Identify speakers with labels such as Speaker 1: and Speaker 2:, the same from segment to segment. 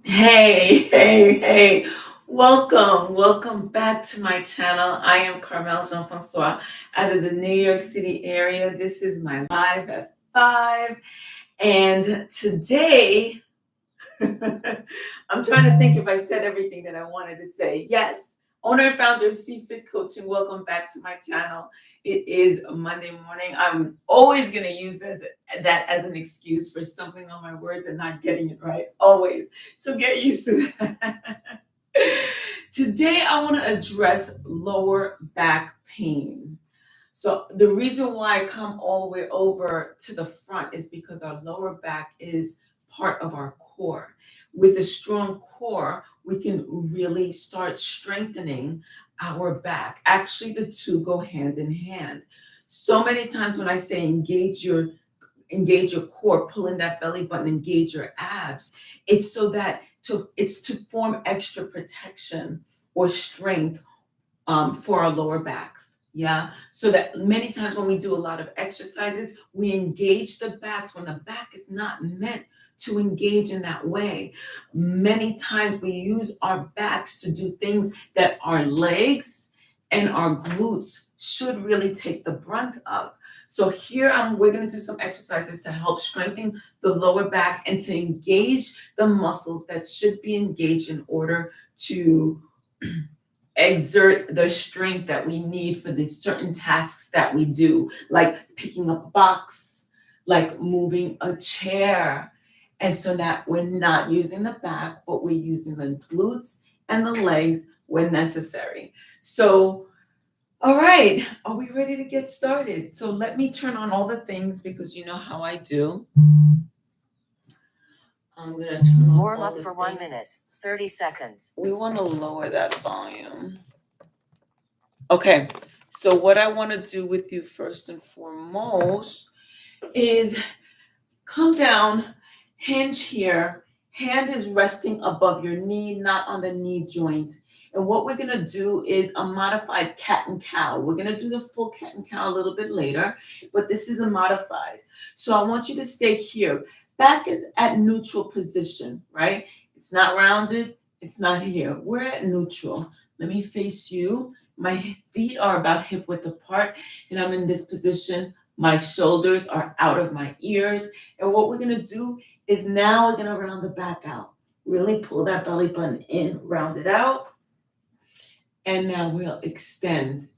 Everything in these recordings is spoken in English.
Speaker 1: Hey. Welcome back to my channel. I am Carmel Jean-Francois out of the New York City area. This is my live at 5. And today, I'm trying to think if I said everything that I wanted to say. Yes, owner and founder of CFit Coaching. Welcome back to my channel. It is a Monday morning. I'm always going to use that as an excuse for stumbling on my words and not getting it right. Always. So get used to that. Today, I want to address lower back pain. So the reason why I come all the way over to the front is because our lower back is part of our core. With a strong core, we can really start strengthening our back. Actually, the two go hand in hand. So many times when I say engage your core, pull in that belly button, engage your abs, it's so that it's to form extra protection or strength for our lower backs. Yeah. So that many times when we do a lot of exercises, we engage the backs when the back is not meant to engage in that way. Many times we use our backs to do things that our legs and our glutes should really take the brunt of. So here we're going to do some exercises to help strengthen the lower back and to engage the muscles that should be engaged in order to exert the strength that we need for the certain tasks that we do, like picking up a box, like moving a chair. And so that we're not using the back, but we're using the glutes and the legs when necessary. So, all right, are we ready to get started? So let me turn on all the things because you know how I do. I'm going to turn on
Speaker 2: Warm
Speaker 1: all
Speaker 2: up
Speaker 1: the
Speaker 2: for
Speaker 1: things.
Speaker 2: 1 minute, 30 seconds.
Speaker 1: We want to lower that volume. Okay, so what I want to do with you first and foremost is come down, hinge here. Hand is resting above your knee, not on the knee joint. And what we're going to do is a modified cat and cow. We're going to do the full cat and cow a little bit later, but this is a modified. So I want you to stay here. Back is at neutral position, right? It's not rounded. It's not here. We're at neutral. Let me face you. My feet are about hip width apart, and I'm in this position. My shoulders are out of my ears. And what we're going to do is now we're going to round the back out. Really pull that belly button in, round it out. And now we'll extend.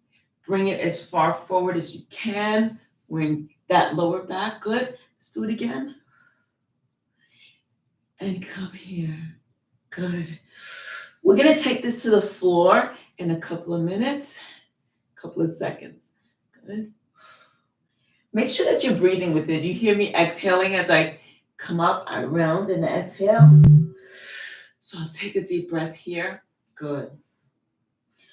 Speaker 1: Bring it as far forward as you can. Bring that lower back. Good. Let's do it again. And come here. Good. We're going to take this to the floor in a couple of minutes, couple of seconds. Good. Make sure that you're breathing with it. You hear me exhaling as I come up, I round and exhale. So I'll take a deep breath here. Good.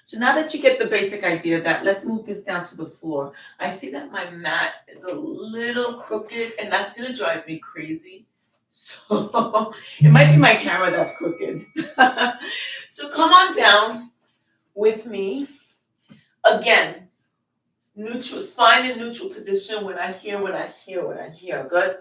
Speaker 1: So now that you get the basic idea of that, let's move this down to the floor. I see that my mat is a little crooked, and that's going to drive me crazy. So it might be my camera that's crooked. So come on down with me. Again, neutral spine in neutral position when I hear. Good.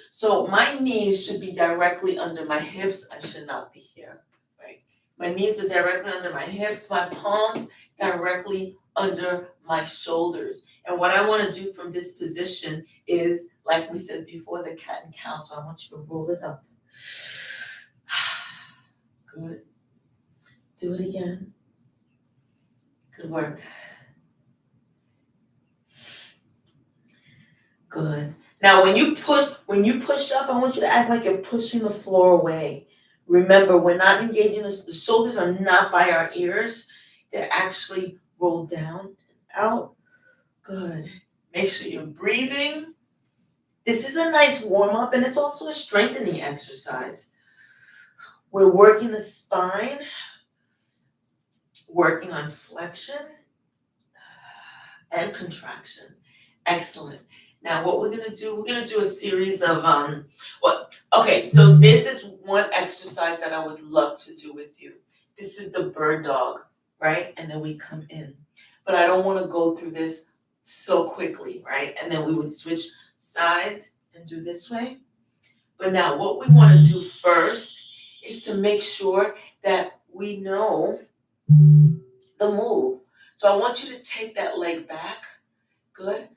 Speaker 1: So my knees should be directly under my hips. I should not be here, right? My knees are directly under my hips, my palms directly under my shoulders. And what I want to do from this position is, like we said before, the cat and cow. So I want you to roll it up. Good. Do it again. Good work. Good. Now, when you push up, I want you to act like you're pushing the floor away. Remember, we're not engaging the shoulders are not by our ears. They're actually rolled down and out. Good. Make sure you're breathing. This is a nice warm up, and it's also a strengthening exercise. We're working the spine, working on flexion and contraction. Excellent. Now, what we're going to do a series of, so there's this one exercise that I would love to do with you. This is the bird dog, right? And then we come in. But I don't want to go through this so quickly, right? And then we would switch sides and do this way. But now what we want to do first is to make sure that we know the move. So I want you to take that leg back, good,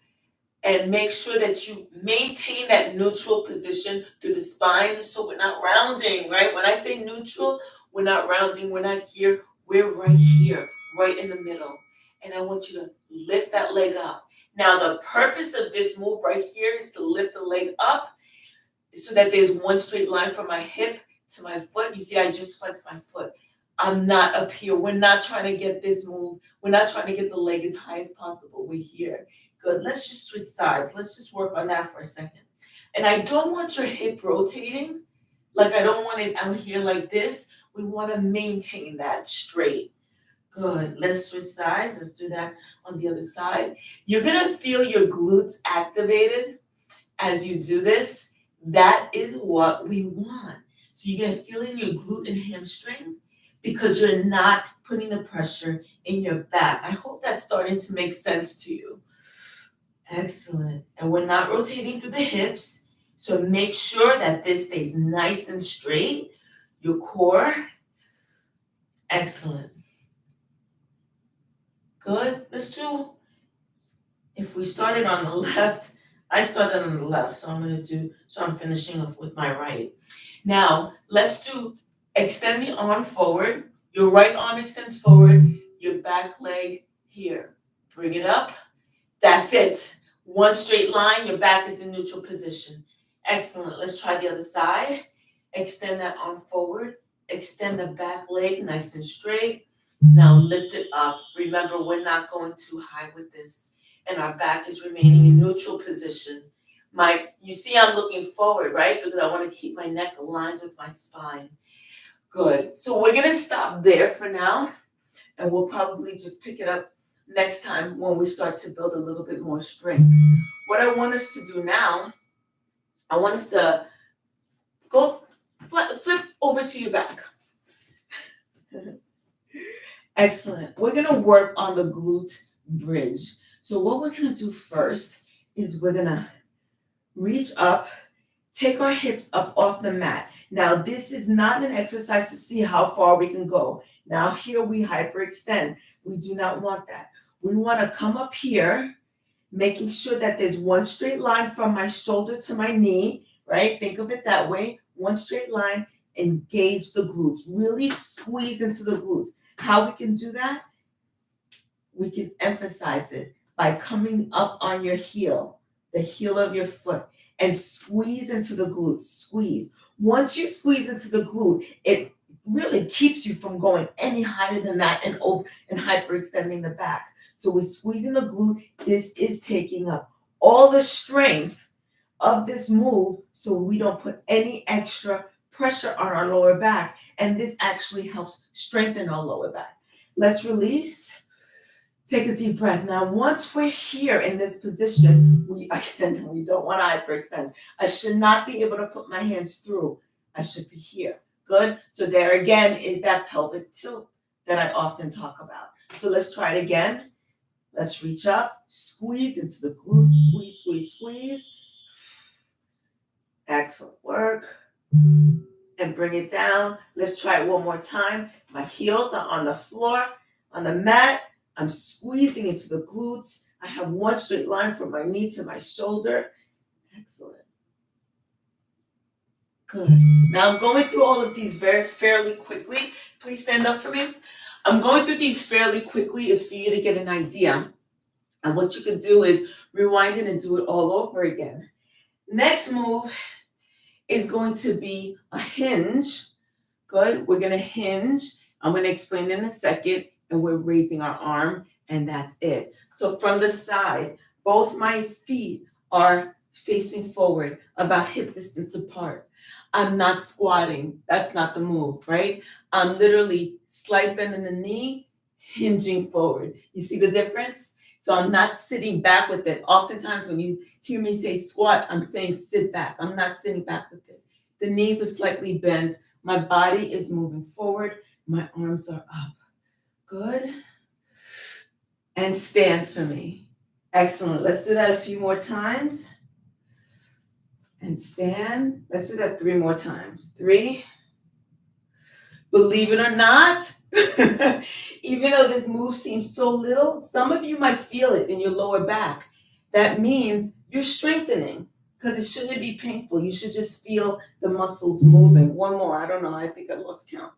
Speaker 1: and make sure that you maintain that neutral position through the spine so we're not rounding, right? When I say neutral, we're not rounding, we're not here, we're right here, right in the middle. And I want you to lift that leg up. Now, the purpose of this move right here is to lift the leg up so that there's one straight line from my hip to my foot. You see, I just flexed my foot. I'm not up here. We're not trying to get this move. We're not trying to get the leg as high as possible. We're here. Good. Let's just switch sides. Let's just work on that for a second. And I don't want your hip rotating. Like I don't want it out here like this. We want to maintain that straight. Good. Let's switch sides. Let's do that on the other side. You're going to feel your glutes activated as you do this. That is what we want. So you're going to feel in your glute and hamstring because you're not putting the pressure in your back. I hope that's starting to make sense to you. Excellent. And we're not rotating through the hips. So make sure that this stays nice and straight. Your core. Excellent. Good. Let's do, if we started on the left, I started on the left, so I'm finishing off with my right. Now, let's do, extend the arm forward. Your right arm extends forward, your back leg here. Bring it up. That's it. One straight line, your back is in neutral position. Excellent. Let's try the other side. Extend that arm forward. Extend the back leg nice and straight. Now lift it up. Remember, we're not going too high with this. And our back is remaining in neutral position. You see I'm looking forward, right? Because I want to keep my neck aligned with my spine. Good. So we're going to stop there for now. And we'll probably just pick it up next time when we start to build a little bit more strength. What I want us to do now, I want us to go flip over to your back. Excellent. We're going to work on the glute bridge. So what we're going to do first is we're going to reach up, take our hips up off the mat. Now, this is not an exercise to see how far we can go. Now, here we hyperextend. We do not want that. We want to come up here, making sure that there's one straight line from my shoulder to my knee, right? Think of it that way. One straight line. Engage the glutes. Really squeeze into the glutes. How we can do that? We can emphasize it by coming up on your heel, the heel of your foot, and squeeze into the glutes. Squeeze. Once you squeeze into the glute, it really keeps you from going any higher than that and hyperextending the back. So we're squeezing the glute. This is taking up all the strength of this move so we don't put any extra pressure on our lower back. And this actually helps strengthen our lower back. Let's release. Take a deep breath. Now, once we're here in this position, we don't want to hyperextend. I should not be able to put my hands through. I should be here. Good. So there again is that pelvic tilt that I often talk about. So let's try it again. Let's reach up, squeeze into the glutes, squeeze, squeeze, squeeze. Excellent work. And bring it down. Let's try it one more time. My heels are on the floor, on the mat. I'm squeezing into the glutes. I have one straight line from my knee to my shoulder. Excellent. Good. Now I'm going through all of these fairly quickly. Please stand up for me. I'm going through these fairly quickly is for you to get an idea. And what you could do is rewind it and do it all over again. Next move is going to be a hinge. Good. We're going to hinge. I'm going to explain in a second. And we're raising our arm, and that's it. So from the side, both my feet are facing forward, about hip distance apart. I'm not squatting. That's not the move, right? I'm literally slight bend in the knee, hinging forward. You see the difference? So I'm not sitting back with it. Oftentimes when you hear me say squat, I'm saying sit back. I'm not sitting back with it. The knees are slightly bent. My body is moving forward. My arms are up. Good. And stand for me. Excellent. Let's do that a few more times. and stand. Let's do that 3 more times. 3. Believe it or not, even though this move seems so little, some of you might feel it in your lower back. That means you're strengthening because it shouldn't be painful. You should just feel the muscles moving. One more. I don't know. I think I lost count.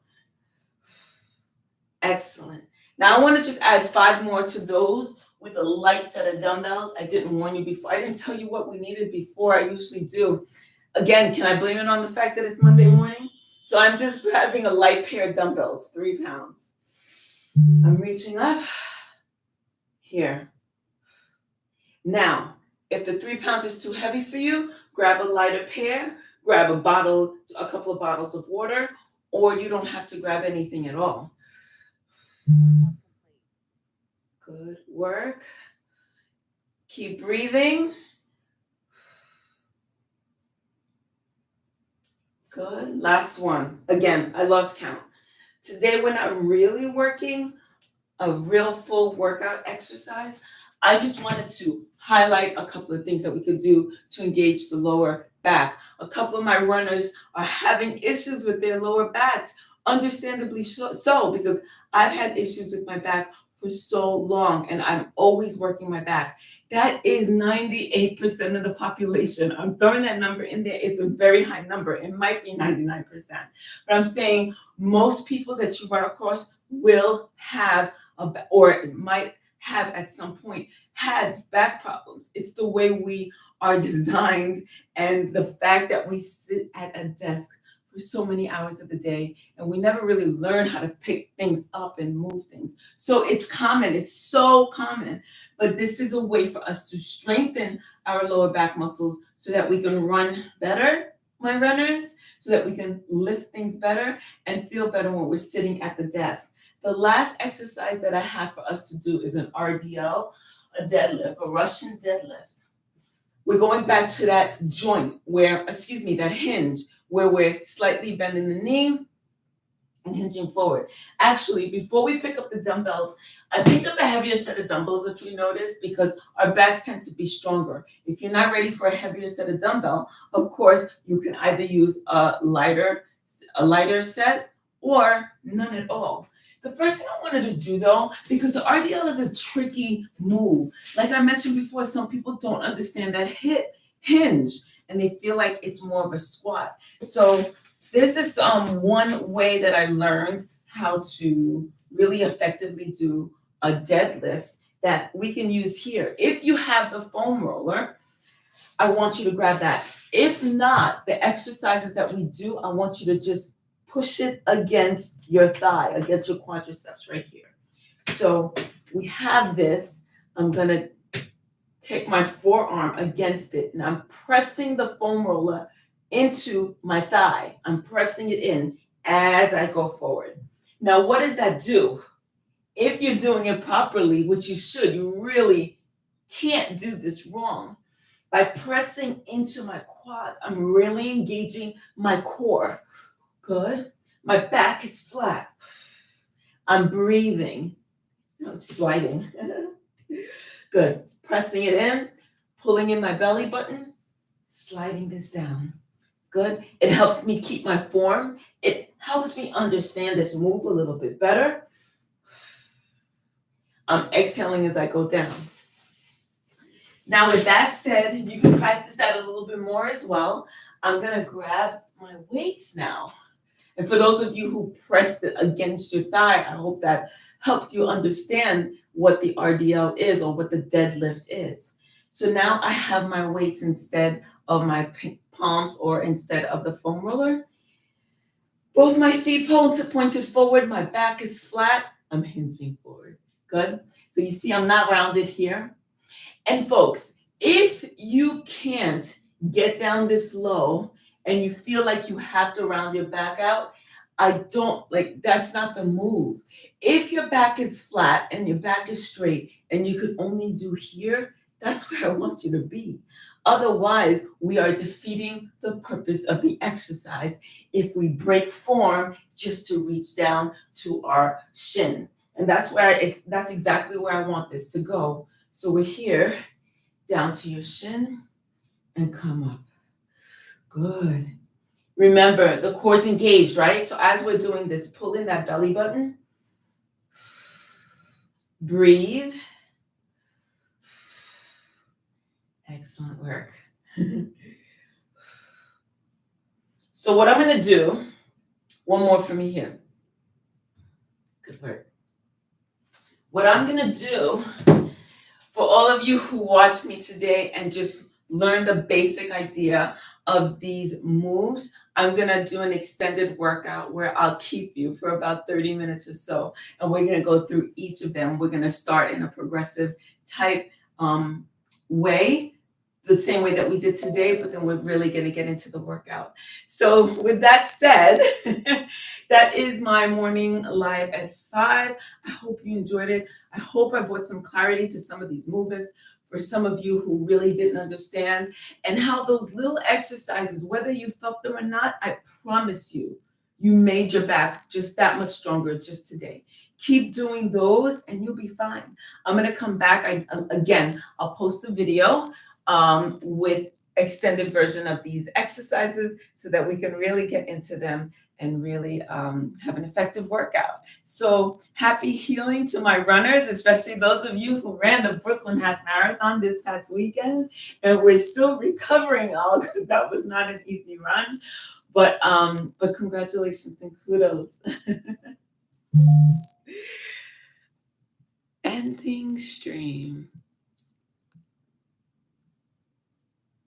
Speaker 1: Excellent. Now I want to just add 5 more to those with a light set of dumbbells. I didn't warn you before. I didn't tell you what we needed before. I usually do. Again, can I blame it on the fact that it's Monday morning? So I'm just grabbing a light pair of dumbbells, 3 pounds. I'm reaching up here. Now, if the 3 pounds is too heavy for you, grab a lighter pair, grab a couple of bottles of water, or you don't have to grab anything at all. Good work. Keep breathing. Good. Last one. Again, I lost count. Today, we're not really working a real full workout exercise. I just wanted to highlight a couple of things that we could do to engage the lower back. A couple of my runners are having issues with their lower backs, understandably so, because I've had issues with my back for so long and I'm always working my back. That is 98% of the population. I'm throwing that number in there. It's a very high number. It might be 99%. But I'm saying most people that you run across will have or might have at some point had back problems. It's the way we are designed and the fact that we sit at a desk for so many hours of the day and we never really learn how to pick things up and move things. So it's common, it's so common, but this is a way for us to strengthen our lower back muscles so that we can run better, my runners, so that we can lift things better and feel better when we're sitting at the desk. The last exercise that I have for us to do is an RDL, a deadlift, a Russian deadlift. We're going back to that joint that hinge, where we're slightly bending the knee and hinging forward. Actually, before we pick up the dumbbells, I picked up a heavier set of dumbbells, if you notice, because our backs tend to be stronger. If you're not ready for a heavier set of dumbbell, of course, you can either use a lighter set or none at all. The first thing I wanted to do though, because the RDL is a tricky move. Like I mentioned before, some people don't understand that hinge and they feel like it's more of a squat. So there's this one way that I learned how to really effectively do a deadlift that we can use here. If you have the foam roller, I want you to grab that. If not, the exercises that we do, I want you to just push it against your thigh, against your quadriceps right here. So we have this. I'm gonna take my forearm against it and I'm pressing the foam roller into my thigh. I'm pressing it in as I go forward. Now, what does that do? If you're doing it properly, which you should, you really can't do this wrong. By pressing into my quads, I'm really engaging my core. Good. My back is flat. I'm breathing. It's sliding. Good. Pressing it in, pulling in my belly button, sliding this down. Good. It helps me keep my form. It helps me understand this move a little bit better. I'm exhaling as I go down. Now, with that said, you can practice that a little bit more as well. I'm going to grab my weights now. And for those of you who pressed it against your thigh, I hope that helped you understand what the RDL is or what the deadlift is. So now I have my weights instead of my palms or instead of the foam roller. Both my feet pointed forward, my back is flat, I'm hinging forward. Good. So you see I'm not rounded here. And folks, if you can't get down this low and you feel like you have to round your back out, that's not the move. If your back is flat and your back is straight and you could only do here, that's where I want you to be. Otherwise, we are defeating the purpose of the exercise if we break form just to reach down to our shin. And that's exactly where I want this to go. So we're here, down to your shin and come up. Good. Remember, the core's engaged, right? So as we're doing this, pull in that belly button. Breathe. Excellent work. So what I'm going to do, one more for me here. Good work. What I'm going to do for all of you who watched me today and just learned the basic idea of these moves, I'm going to do an extended workout where I'll keep you for about 30 minutes or so. And we're going to go through each of them. We're going to start in a progressive type way, the same way that we did today, but then we're really going to get into the workout. So with that said, that is my morning live at 5. I hope you enjoyed it. I hope I brought some clarity to some of these movements for some of you who really didn't understand, and how those little exercises, whether you felt them or not, I promise you, you made your back just that much stronger just today. Keep doing those and you'll be fine. I'm going to come back. I'll post a video with extended version of these exercises so that we can really get into them and really have an effective workout. So happy healing to my runners, especially those of you who ran the Brooklyn Half Marathon this past weekend. And we're still recovering all because that was not an easy run. But congratulations and kudos. Ending stream.